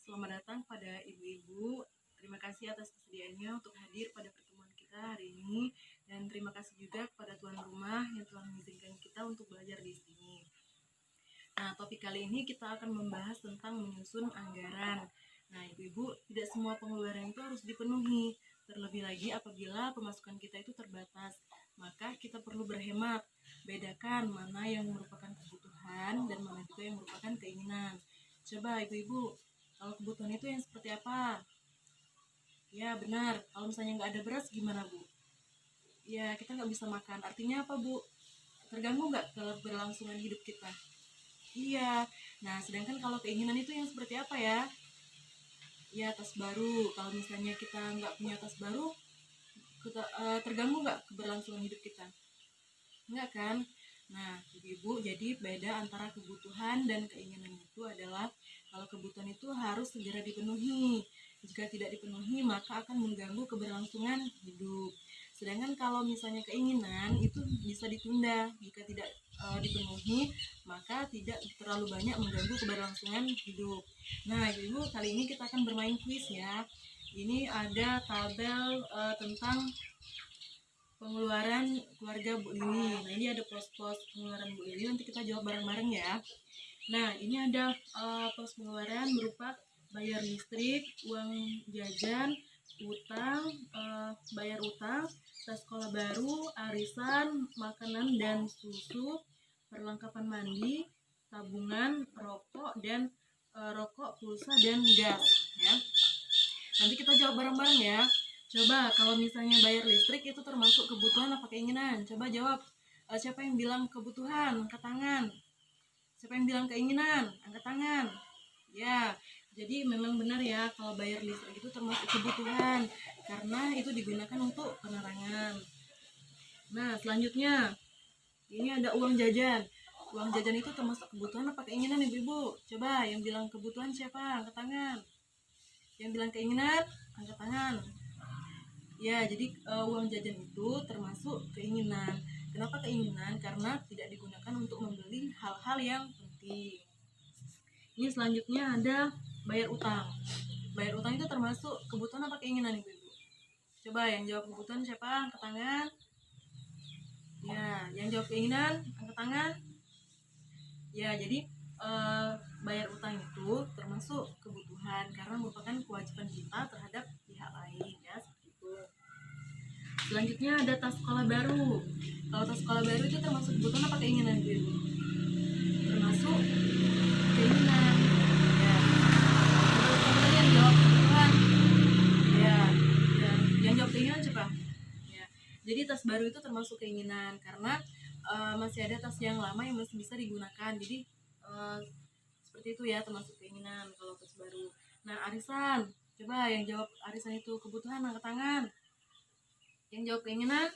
Selamat datang pada ibu-ibu. Terima kasih atas kesediaannya untuk hadir pada pertemuan kita hari ini, dan terima kasih juga kepada tuan rumah yang telah mengizinkan kita untuk belajar di sini. Nah, topik kali ini kita akan membahas tentang menyusun anggaran. Nah, ibu-ibu, tidak semua pengeluaran itu harus dipenuhi. Terlebih lagi apabila pemasukan kita itu terbatas, maka kita perlu berhemat. Bedakan mana yang merupakan kebutuhan dan mana juga yang merupakan keinginan. Coba ibu-ibu, kalau kebutuhan itu yang seperti apa? Ya benar, kalau misalnya nggak ada beras gimana Bu? Ya kita nggak bisa makan. Artinya apa Bu? Terganggu nggak keberlangsungan hidup kita? Iya. Nah, sedangkan kalau keinginan itu yang seperti apa ya? Ya tas baru. Kalau misalnya kita nggak punya tas baru, terganggu nggak keberlangsungan hidup kita? Enggak kan? Nah, ibu-ibu, jadi beda antara kebutuhan dan keinginan itu adalah kalau kebutuhan itu harus segera dipenuhi. Jika tidak dipenuhi, maka akan mengganggu keberlangsungan hidup. Sedangkan kalau misalnya keinginan itu bisa ditunda. Jika tidak dipenuhi, maka tidak terlalu banyak mengganggu keberlangsungan hidup. Nah, ibu, kali ini kita akan bermain kuis ya. Ini ada tabel tentang pengeluaran keluarga Bu Lili. Nah, ini ada pos-pos pengeluaran Bu Lili, nanti kita jawab bareng-bareng ya. Nah, ini ada pos pengeluaran berupa bayar listrik, uang jajan, utang, bayar utang, tas sekolah baru, arisan, makanan dan susu, perlengkapan mandi, tabungan, rokok dan rokok, pulsa dan gas ya. Nanti kita jawab bareng-bareng ya. Coba kalau misalnya bayar listrik itu termasuk kebutuhan apa keinginan? Coba jawab. Siapa yang bilang kebutuhan? Angkat tangan. Siapa yang bilang keinginan? Angkat tangan. Ya, jadi memang benar ya kalau bayar listrik itu termasuk kebutuhan karena itu digunakan untuk penerangan. Nah, selanjutnya ini ada uang jajan. Uang jajan itu termasuk kebutuhan apa keinginan ibu-ibu? Coba yang bilang kebutuhan siapa? Angkat tangan. Yang bilang keinginan? Angkat tangan. Ya, jadi uang jajan itu termasuk keinginan. Kenapa keinginan? Karena tidak digunakan untuk membeli hal-hal yang penting. Ini selanjutnya ada bayar utang. Bayar utang itu termasuk kebutuhan apa keinginan ibu-ibu? Coba yang jawab kebutuhan siapa? Angkat tangan. Ya, yang jawab keinginan angkat tangan. Ya, jadi bayar utang itu termasuk kebutuhan karena merupakan kewajiban kita terhadap pihak lain ya, seperti itu. Selanjutnya ada tas sekolah baru. Kalau tas sekolah baru itu termasuk kebutuhan apa keinginan ibu? Termasuk keinginan. Ya. Coba yang jawab kebutuhan. Ya. Dan yang jawab keinginan coba. Ya. Jadi tas baru itu termasuk keinginan karena masih ada tas yang lama yang masih bisa digunakan. Jadi seperti itu ya, termasuk keinginan kalau tas baru. Nah, arisan. Coba yang jawab arisan itu kebutuhan angkat tangan. Yang jawab keinginan?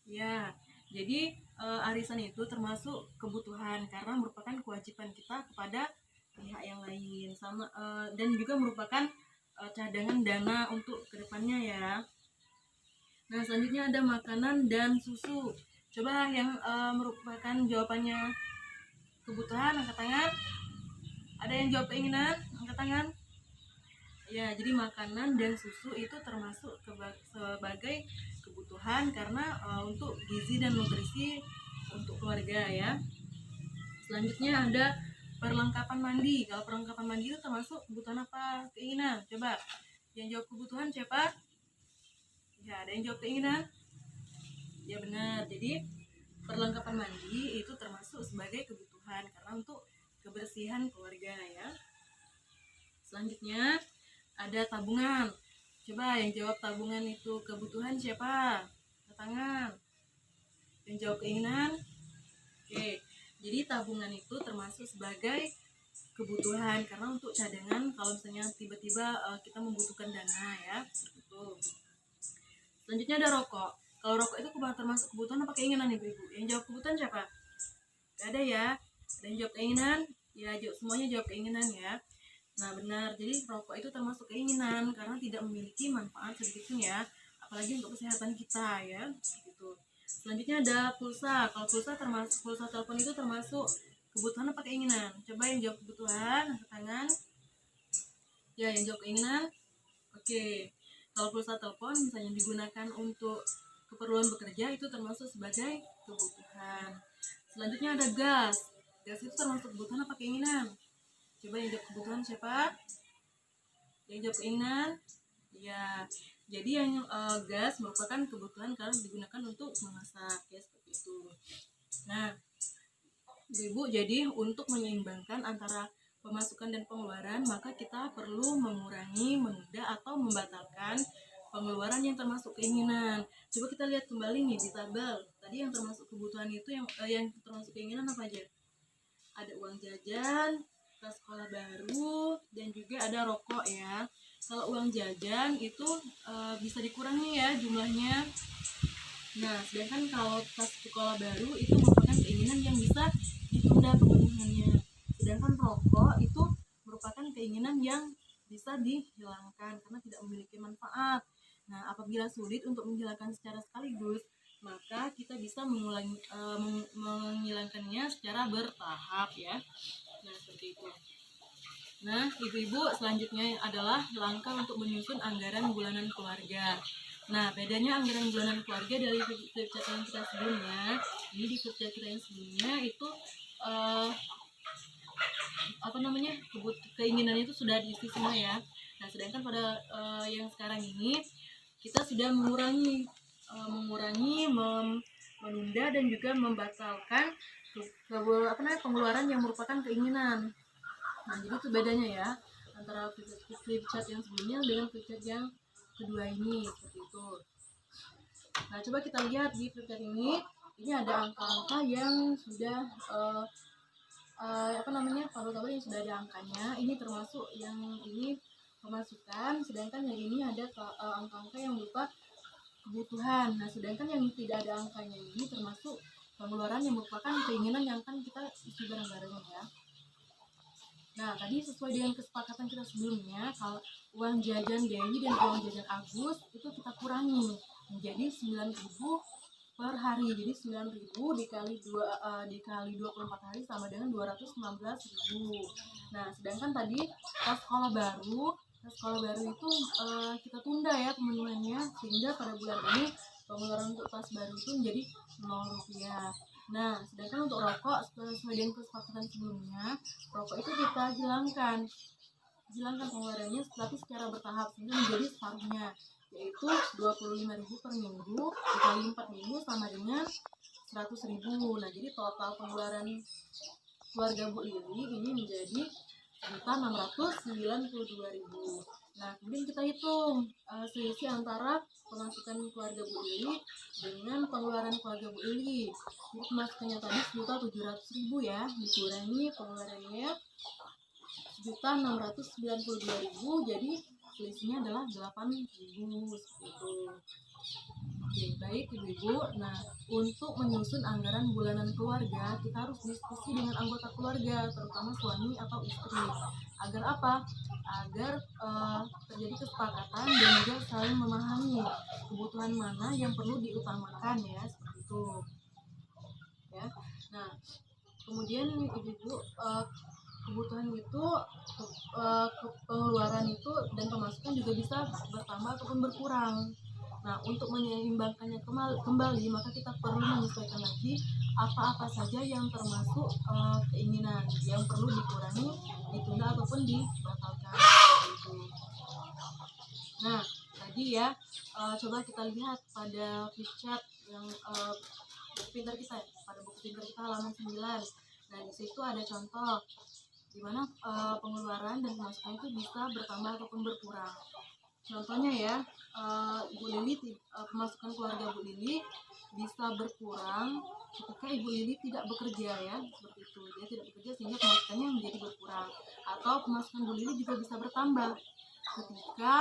Ya, jadi arisan itu termasuk kebutuhan karena merupakan kewajiban kita kepada pihak yang lain sama dan juga merupakan cadangan dana untuk kedepannya ya. Nah, selanjutnya ada makanan dan susu. Coba yang merupakan jawabannya kebutuhan angkat tangan. Ada yang jawab keinginan angkat tangan. Ya, jadi makanan dan susu itu termasuk sebagai kebutuhan karena untuk gizi dan nutrisi untuk keluarga ya. Selanjutnya ada perlengkapan mandi. Kalau perlengkapan mandi itu termasuk kebutuhan apa keinginan? Coba yang jawab kebutuhan siapa? Ya, ada yang jawab keinginan? Ya benar. Jadi perlengkapan mandi itu termasuk sebagai kebutuhan karena untuk kebersihan keluarga ya. Selanjutnya ada tabungan. Coba yang jawab tabungan itu kebutuhan siapa? Angkat tangan. Yang jawab keinginan? Oke. Jadi tabungan itu termasuk sebagai kebutuhan karena untuk cadangan kalau misalnya tiba-tiba kita membutuhkan dana ya. Gitu. Selanjutnya ada rokok. Kalau rokok itu termasuk kebutuhan apa keinginan ibu-ibu? Yang jawab kebutuhan siapa? Gak ada ya. Ada yang jawab keinginan? Ya, semuanya jawab keinginan ya. Nah benar, jadi rokok itu termasuk keinginan karena tidak memiliki manfaat sedikitpun ya, apalagi untuk kesehatan kita ya, gitu. Selanjutnya ada pulsa. Kalau pulsa termasuk pulsa telepon itu termasuk kebutuhan apa keinginan? Coba yang jawab kebutuhan, angkat tangan. Ya, yang jawab keinginan. Oke. Kalau pulsa telepon misalnya digunakan untuk keperluan bekerja itu termasuk sebagai kebutuhan. Selanjutnya ada gas. Gas itu termasuk kebutuhan apa keinginan? Coba yang jawab kebutuhan siapa? Yang jawab keinginan? Ya. Jadi yang gas merupakan kebutuhan karena digunakan untuk memasak ya, seperti itu. Nah, Ibu, jadi untuk menyeimbangkan antara pemasukan dan pengeluaran, maka kita perlu mengurangi, menunda, atau membatalkan pengeluaran yang termasuk keinginan. Coba kita lihat kembali nih di tabel. Tadi yang termasuk kebutuhan itu yang termasuk keinginan apa aja? Ada uang jajan, tas sekolah baru, dan juga ada rokok ya. Kalau uang jajan itu bisa dikurangi ya jumlahnya. Nah, sedangkan kalau tas sekolah baru itu merupakan keinginan yang bisa ditunda pemenuhannya. Sedangkan rokok itu merupakan keinginan yang bisa dihilangkan karena tidak memiliki manfaat. Nah, apabila sulit untuk menghilangkan secara sekaligus, maka kita bisa menghilangkannya secara bertahap ya. Nah, seperti itu. Nah, ibu-ibu, selanjutnya adalah langkah untuk menyusun anggaran bulanan keluarga. Nah, bedanya anggaran bulanan keluarga dari flip chart yang kita sebelumnya, ini di flip chart kita yang sebelumnya itu keinginannya itu sudah diisi semua ya. Nah, sedangkan pada yang sekarang ini kita sudah menunda dan juga membatalkan pengeluaran yang merupakan keinginan. Nah, jadi itu bedanya ya antara flip chart yang sebelumnya dengan flip chart yang kedua ini, seperti itu. Nah, coba kita lihat di flip chart ini ada angka-angka yang sudah tabel-tabel yang sudah ada angkanya. Ini termasuk yang ini pemasukan, sedangkan yang ini ada angka-angka yang berupa kebutuhan. Nah, sedangkan yang tidak ada angkanya ini termasuk pengeluaran yang merupakan keinginan yang akan kita isi bareng-bareng ya. Nah, tadi sesuai dengan kesepakatan kita sebelumnya, kalau uang jajan Dewi dan uang jajan Agus itu kita kurangi menjadi 9.000 per hari. Jadi 9.000 dikali 24 hari sama dengan 219.000. Nah, sedangkan tadi tas sekolah baru itu kita tunda ya pemenuhannya, sehingga pada bulan ini pengeluaran untuk tas baru itu menjadi 0 rupiah. Nah, sedangkan untuk rokok sesuai dengan kesepakatan sebelumnya, rokok itu kita hilangkan pengeluarannya tapi secara bertahap sehingga menjadi separuhnya, yaitu 25.000 per minggu dikali 4 minggu sama dengan 100.000. Nah, jadi total pengeluaran keluarga Bu Lili ini menjadi 1.692.000. Nah, kemudian kita hitung selisih antara pemasukan keluarga Bu Lili dengan pengeluaran keluarga Bu Lili. Jadi pemasukannya tadi 1.700.000 ya, dikurangi pengeluarannya 1.692.000, jadi selisihnya adalah 8.000 seperti itu. Oke, baik ibu-ibu. Nah, untuk menyusun anggaran bulanan keluarga, kita harus diskusi dengan anggota keluarga, terutama suami atau istri. Agar apa? Agar terjadi kesepakatan dan juga saling memahami kebutuhan mana yang perlu diutamakan ya, seperti itu. Ya. Nah, kemudian ibu-ibu kebutuhan itu pengeluaran itu dan pemasukan juga bisa bertambah ataupun berkurang. Nah, untuk menyeimbangkannya kembali, maka kita perlu menyesuaikan lagi apa-apa saja yang termasuk keinginan yang perlu dikurangi, ditunda ataupun dibatalkan. Gitu. Nah, tadi ya, coba kita lihat pada flip chart yang buku pintar kita, pada buku pintar kita halaman 9. Nah, di situ ada contoh di mana pengeluaran dan pemasukan itu bisa bertambah ataupun berkurang. Contohnya ya, Ibu Lili, pemasukan keluarga Bu Lili bisa berkurang ketika Ibu Lili tidak bekerja ya, seperti itu. Dia tidak bekerja sehingga pemasukannya menjadi berkurang. Atau pemasukan Bu Lili juga bisa bertambah ketika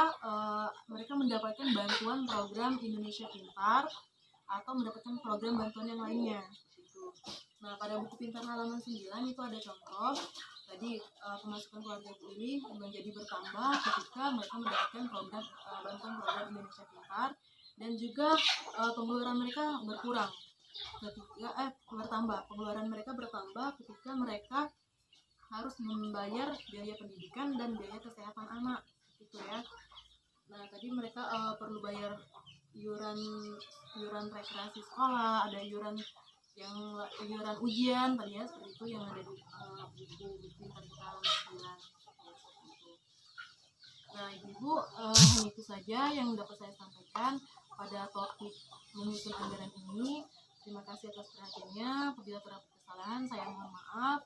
mereka mendapatkan bantuan program Indonesia Pintar atau mendapatkan program bantuan yang lainnya. Gitu. Nah, pada buku pintar halaman 9 itu ada contoh. Tadi pemasukan keluarga Bu Lili menjadi bertambah ketika mereka mendapatkan bantuan program Indonesia Pintar, dan juga pengeluaran mereka pengeluaran mereka bertambah ketika mereka harus membayar biaya pendidikan dan biaya kesehatan anak gitu ya. Nah tadi mereka perlu bayar iuran iuran rekreasi sekolah, ada iuran yang iuran ujian tadi ya, seperti itu yang ada di buku yang tadi kita bilang. Nah ibu-ibu, hanya itu saja yang dapat saya sampaikan pada topik menyusun anggaran ini. Terima kasih atas perhatiannya. Apabila terdapat kesalahan saya mohon maaf.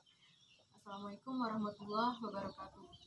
Assalamualaikum warahmatullahi wabarakatuh.